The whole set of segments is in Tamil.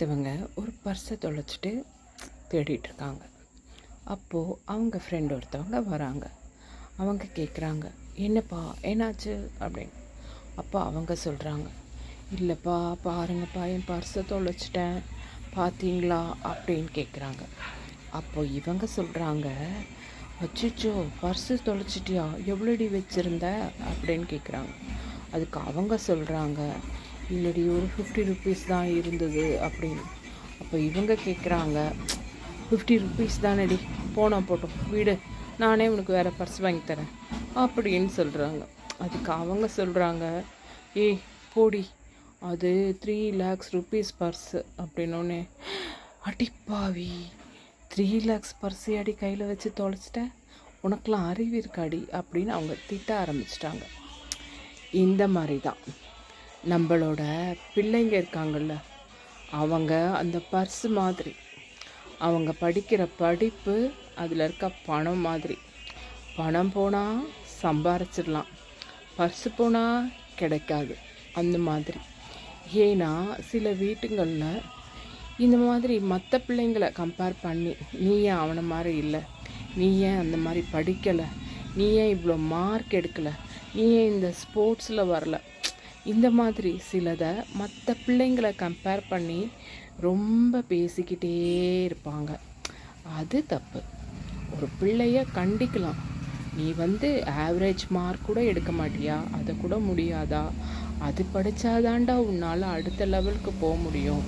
ஒருத்தவங்க ஒரு பர்ஸை தொலைச்சிட்டு தேடிட்டுருக்காங்க. அப்போது அவங்க ஃப்ரெண்ட் ஒருத்தவங்க வராங்க. அவங்க கேட்குறாங்க, என்னப்பா என்னாச்சு அப்படின்னு. அப்போ அவங்க சொல்கிறாங்க, இல்லைப்பா பாருங்கப்பா என் பர்ஸை தொலைச்சிட்டேன் பார்த்தீங்களா அப்படின்னு கேட்குறாங்க. அப்போ இவங்க சொல்கிறாங்க, அச்சோ பர்ஸு தொலைச்சிட்டியா, எவ்வளோடி வச்சுருந்த அப்படின்னு கேட்குறாங்க. அதுக்கு அவங்க சொல்கிறாங்க, இல்லடி ஒரு 50 ருபீஸ் தான் இருந்தது அப்படின்னு. அப்போ இவங்க கேட்குறாங்க, 50 ருபீஸ் தானடி, போனால் போட்டோம் வீடு, நானே உனக்கு வேறு பர்ஸ் வாங்கி தரேன் அப்படின்னு சொல்கிறாங்க. அதுக்கு அவங்க சொல்கிறாங்க, ஏய் போடி, அது 3 lakhs ருபீஸ் பர்ஸு அப்படின்னோடனே, அடிப்பாவி 3 lakhs பர்ஸு அடி கையில் வச்சு தொலைச்சிட்டேன், உனக்கெலாம் அறிவு இருக்காடி அப்படின்னு அவங்க திட்ட ஆரம்பிச்சிட்டாங்க. இந்த மாதிரி தான் நம்மளோட பிள்ளைங்க இருக்காங்கள்ல, அவங்க அந்த பர்ஸு மாதிரி, அவங்க படிக்கிற படிப்பு அதில் இருக்க பணம் மாதிரி. பணம் போனால் சம்பாரிச்சிடலாம், பர்ஸு போனால் கிடைக்காது. அந்த மாதிரி. ஏன்னா சில வீட்டுங்களில் இந்த மாதிரி மற்ற பிள்ளைங்களை கம்பேர் பண்ணி, நீ ஏன் அவனை மாதிரி இல்லை, நீ ஏன் அந்த மாதிரி படிக்கலை, நீ ஏன் இவ்வளோ மார்க் எடுக்கலை, நீ ஏன் இந்த ஸ்போர்ட்ஸில் வரல, இந்த மாதிரி சிலதை மற்ற பிள்ளைங்களை கம்பேர் பண்ணி ரொம்ப பேசிக்கிட்டே இருப்பாங்க. அது தப்பு. ஒரு பிள்ளைய கண்டிக்கலாம், நீ ஆவரேஜ் மார்க் கூட எடுக்க மாட்டியா, அதை கூட முடியாதா, அது படித்தாதாண்டா உன்னால் அடுத்த லெவலுக்கு போக முடியும்,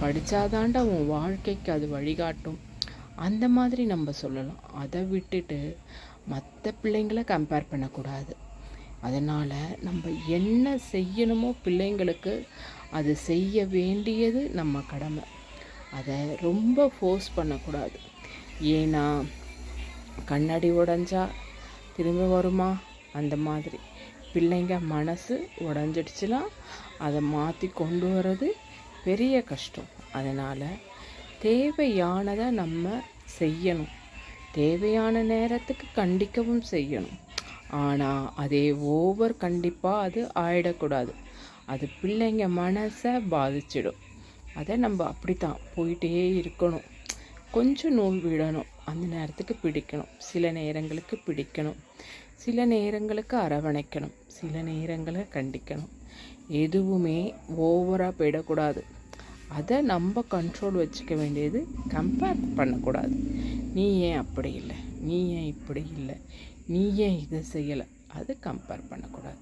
படித்தாதாண்டா உன் வாழ்க்கைக்கு அது வழிகாட்டும், அந்த மாதிரி நம்ம சொல்லலாம். அதை விட்டுட்டு மற்ற பிள்ளைங்களை கம்பேர் பண்ணக்கூடாது. அதனால் நம்ம என்ன செய்யணுமோ பிள்ளைங்களுக்கு அது செய்ய வேண்டியது நம்ம கடமை. அதை ரொம்ப ஃபோர்ஸ் பண்ணக்கூடாது. ஏன்னா கண்ணாடி உடஞ்சா திரும்ப வருமா, அந்த மாதிரி பிள்ளைங்க மனசு உடஞ்சிடுச்சுன்னா அதை மாற்றி கொண்டு வர்றது பெரிய கஷ்டம். அதனால் தேவையானதை நம்ம செய்யணும், தேவையான நேரத்துக்கு கண்டிக்கவும் செய்யணும். ஆனால் அதே ஓவர் கண்டிப்பாக அது ஆயிடக்கூடாது, அது பிள்ளைங்க மனசை பாதிச்சிடும். அதை நம்ம அப்படித்தான் போயிட்டே இருக்கணும். கொஞ்சம் நூல் விடணும், அந்த நேரத்துக்கு பிடிக்கணும், சில நேரங்களுக்கு பிடிக்கணும், சில நேரங்களுக்கு அரவணைக்கணும், சில நேரங்களை கண்டிக்கணும். எதுவுமே ஓவராக போயிடக்கூடாது. அதை நம்ம கண்ட்ரோல் வச்சுக்க வேண்டியது, கம்பேர் பண்ணக்கூடாது. நீ ஏன் அப்படி இல்லை, நீ ஏன் இப்படி இல்லை, நீ ஏன் இதை செய்யலை, அது கம்பேர் பண்ணக்கூடாது.